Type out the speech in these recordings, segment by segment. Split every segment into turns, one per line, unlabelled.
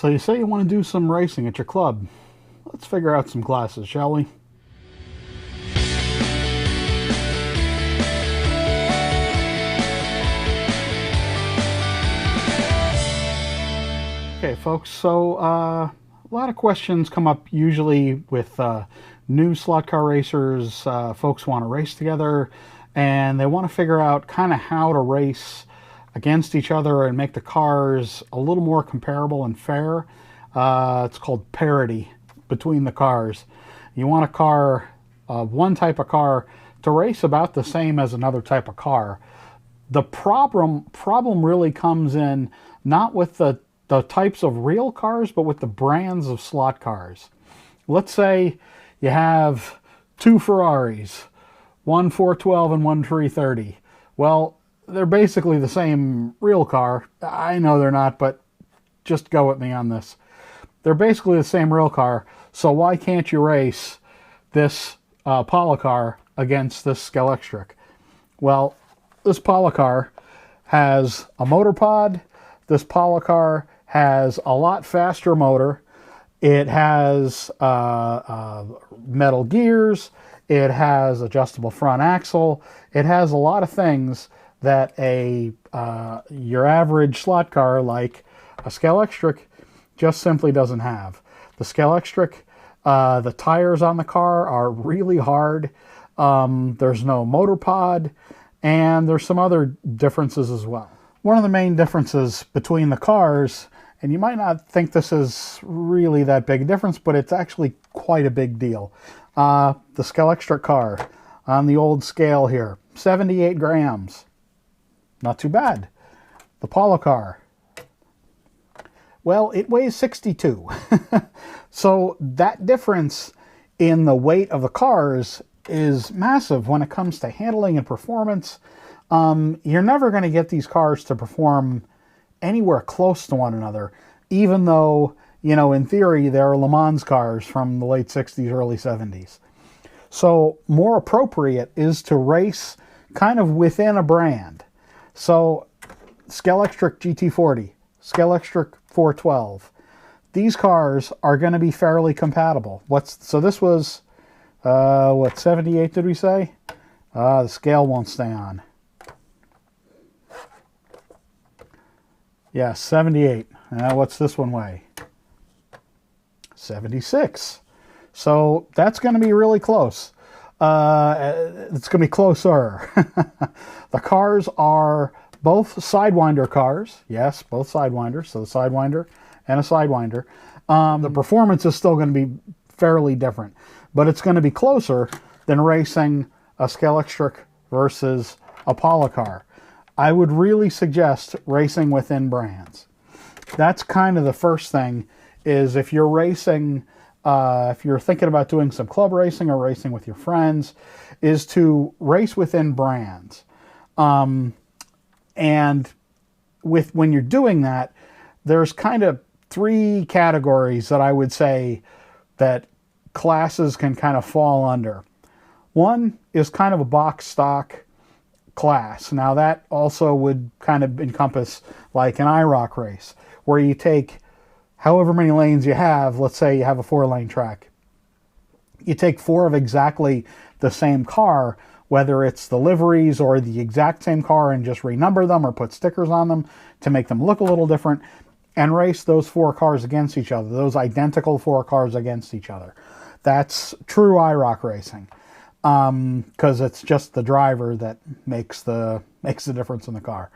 So you say you want to do some racing at your club. Let's figure out some classes, shall we? Okay, folks, so a lot of questions come up usually with new slot car racers. Folks want to race together, and they want to figure out kind of how to race against each other and make the cars a little more comparable and fair. It's called parity between the cars. You want a car, one type of car, to race about the same as another type of car. The problem really comes in not with the types of real cars, but with the brands of slot cars. Let's say you have two Ferraris, one 412 and one 330. Well, they're basically the same real car. I know they're not, but just go with me on this. They're basically the same real car, so why can't you race this Polo car against this Scalextric? Well, this Polo car has a motor pod. This Polo car has a lot faster motor. It has metal gears. It has adjustable front axle. It has a lot of things that your average slot car like a Scalextric just simply doesn't have. The Scalextric, the tires on the car are really hard. There's no motor pod, and there's some other differences as well. One of the main differences between the cars, and you might not think this is really that big a difference, but it's actually quite a big deal. The Scalextric car on the old scale here, 78 grams. Not too bad. The Polo car, well, it weighs 62. So that difference in the weight of the cars is massive when it comes to handling and performance. You're never going to get these cars to perform anywhere close to one another, even though, you know, in theory, they're Le Mans cars from the late 60s, early 70s. So more appropriate is to race kind of within a brand. So Scalextric GT40, Scalextric 412, these cars are going to be fairly compatible. So this was, what, 78 did we say? The scale won't stay on. Yeah, 78. What's this one weigh? 76. So that's going to be really close. It's going to be closer. The cars are both Sidewinder cars. Yes, both Sidewinders. So the Sidewinder and a Sidewinder. The performance is still going to be fairly different, but it's going to be closer than racing a Scalextric versus a Polo car. I would really suggest racing within brands. That's kind of the first thing, is if you're racing, if you're thinking about doing some club racing or racing with your friends, is to race within brands. And when you're doing that, there's kind of three categories that I would say that classes can kind of fall under. One is kind of a box stock class. Now that also would kind of encompass like an IROC race, where you take however many lanes you have. Let's say you have a 4-lane track. You take 4 of exactly the same car, whether it's the liveries or the exact same car, and just renumber them or put stickers on them to make them look a little different, and race those 4 cars against each other, those identical 4 cars against each other. That's true IROC racing, because it's just the driver that makes the difference in the car.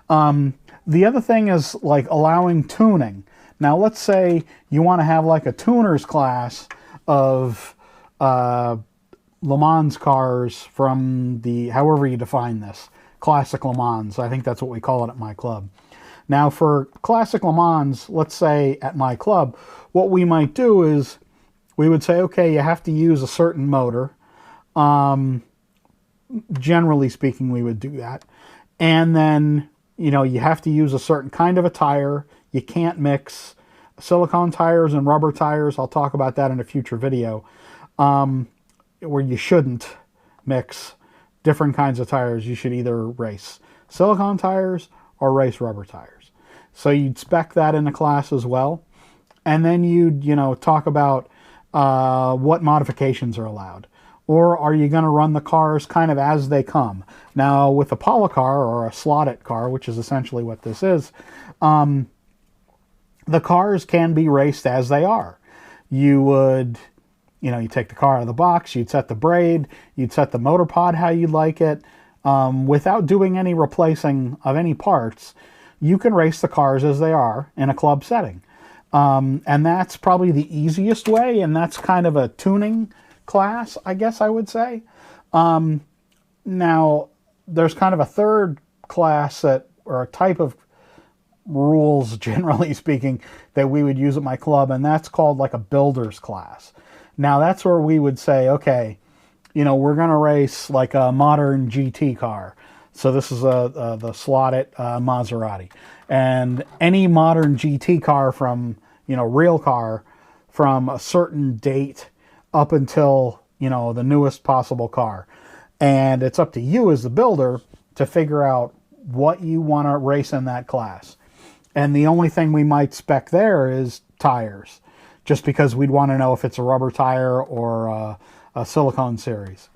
The other thing is like allowing tuning. Now let's say you want to have like a tuner's class of Le Mans cars from the, however you define this, classic Le Mans. I think that's what we call it at my club. Now for classic Le Mans, let's say at my club, what we might do is we would say, okay, you have to use a certain motor. Generally speaking, we would do that. And then, you know, you have to use a certain kind of a tire. You can't mix silicone tires and rubber tires. I'll talk about that in a future video, where you shouldn't mix different kinds of tires. You should either race silicone tires or race rubber tires. So you'd spec that in the class as well. and then you'd, talk about what modifications are allowed. Or are you going to run the cars kind of as they come? Now, with a poly car or a slotted car, which is essentially what this is, the cars can be raced as they are. You would, you take the car out of the box, you'd set the braid, you'd set the motor pod how you'd like it. Without doing any replacing of any parts, you can race the cars as they are in a club setting. And that's probably the easiest way, and that's kind of a tuning class, I guess I would say. Now, there's kind of a third class or a type of rules, generally speaking, that we would use at my club, and that's called like a builder's class. Now, that's where we would say, okay, we're going to race like a modern GT car. So this is the slotted Maserati. And any modern GT car from, real car from a certain date up until, the newest possible car. And it's up to you as the builder to figure out what you want to race in that class. And the only thing we might spec there is tires, just because we'd want to know if it's a rubber tire or a silicone series.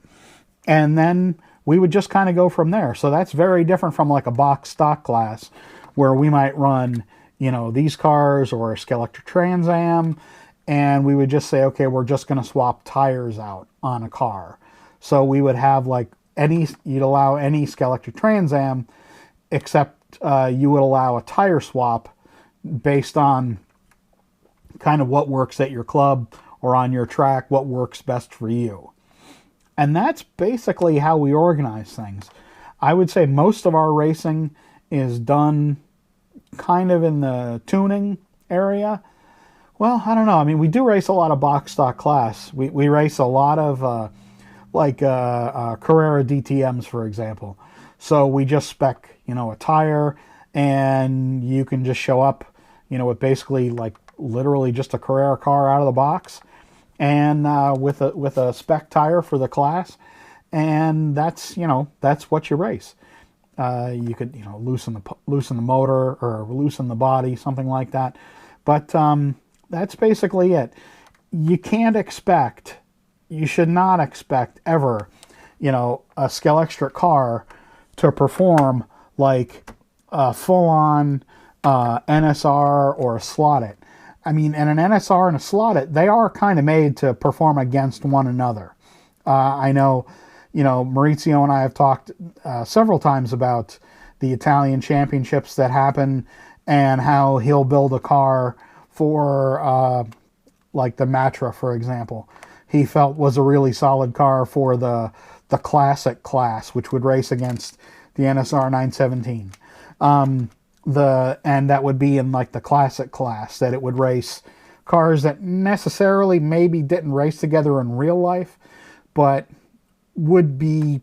And then we would just kind of go from there. So that's very different from like a box stock class where we might run, these cars or a Skeletor Trans Am, and we would just say, okay, we're just going to swap tires out on a car. So we would have like you'd allow any Skeletor Trans Am, except you would allow a tire swap based on kind of what works at your club or on your track, what works best for you. And that's basically how we organize things. I would say most of our racing is done kind of in the tuning area. Well, I don't know. I mean, we do race a lot of box stock class. We race a lot of Carrera DTMs, for example. So we just spec, a tire, and you can just show up, with basically like literally just a Carrera car out of the box, and with a spec tire for the class, and that's what you race. You could loosen the motor or loosen the body, something like that, but that's basically it. You should not expect ever, a Skeletor car to perform like a full-on NSR or a slotted. I mean, and an NSR and a slotted, they are kind of made to perform against one another. I know, Maurizio and I have talked several times about the Italian championships that happen and how he'll build a car for, like the Matra, for example. He felt was a really solid car for the classic class, which would race against the NSR 917. And that would be in like the classic class, that it would race cars that necessarily maybe didn't race together in real life, but would be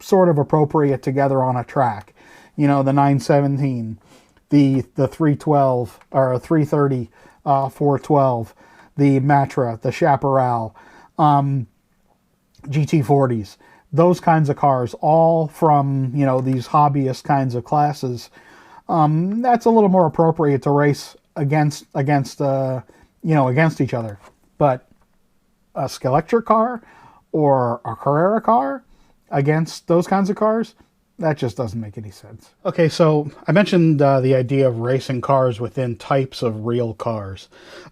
sort of appropriate together on a track. The 917, the 312 or 330, 412, the Matra, the Chaparral, GT40s, those kinds of cars, all from these hobbyist kinds of classes. That's a little more appropriate to race against each other. But a Skeletor car or a Carrera car against those kinds of cars, that just doesn't make any sense. Okay, so I mentioned the idea of racing cars within types of real cars.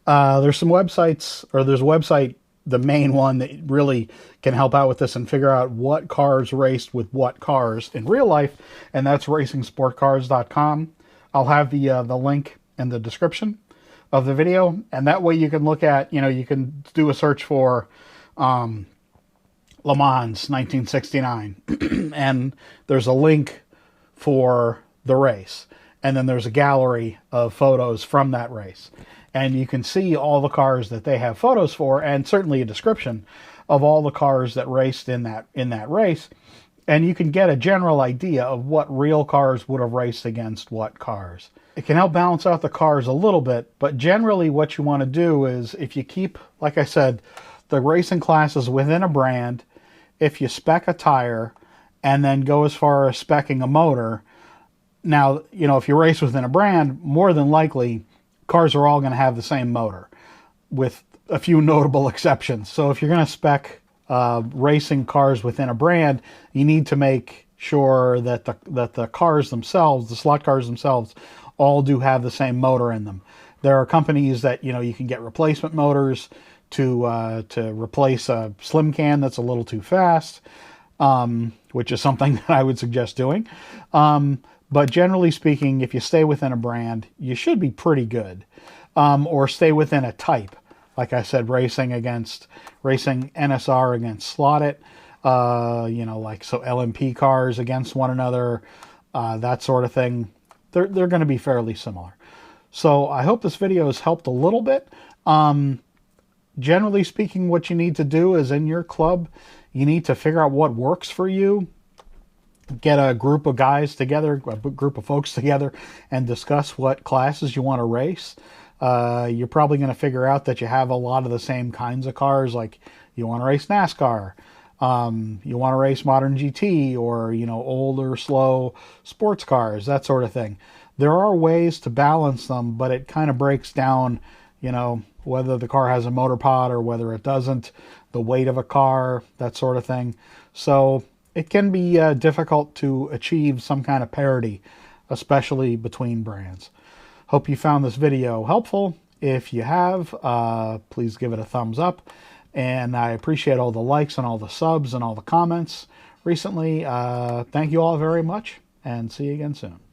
There's some websites, or there's a website, the main one, that really can help out with this and figure out what cars raced with what cars in real life, and that's racingsportcars.com. I'll have the link in the description of the video, and that way you can look at, you can do a search for Le Mans 1969, and there's a link for the race, and then there's a gallery of photos from that race, and you can see all the cars that they have photos for, and certainly a description of all the cars that raced in that race, and you can get a general idea of what real cars would have raced against what cars. It can help balance out the cars a little bit, but generally what you want to do is, if you keep, like I said, the racing classes within a brand, if you spec a tire and then go as far as speccing a motor. Now, if you race within a brand, more than likely cars are all going to have the same motor, with a few notable exceptions. So if you're going to spec racing cars within a brand, you need to make sure that the cars themselves, the slot cars themselves, all do have the same motor in them. There are companies that, you know, you can get replacement motors to replace a slim can that's a little too fast, which is something that I would suggest doing. But generally speaking, if you stay within a brand, you should be pretty good. Or stay within a type. Like I said, racing NSR against Slot It, you know, like, so LMP cars against one another, that sort of thing. They're going to be fairly similar. So I hope this video has helped a little bit. Generally speaking, what you need to do is, in your club, you need to figure out what works for you. Get a group of guys together, a group of folks together, and discuss what classes you want to race. You're probably going to figure out that you have a lot of the same kinds of cars. Like, you want to race NASCAR, you want to race modern GT, or, you know, older, slow sports cars, that sort of thing. There are ways to balance them, but it kind of breaks down, you know, whether the car has a motor pod or whether it doesn't, the weight of a car, that sort of thing. So it can be difficult to achieve some kind of parity, especially between brands. Hope you found this video helpful. If you have, please give it a thumbs up. And I appreciate all the likes and all the subs and all the comments recently. Thank you all very much, and see you again soon.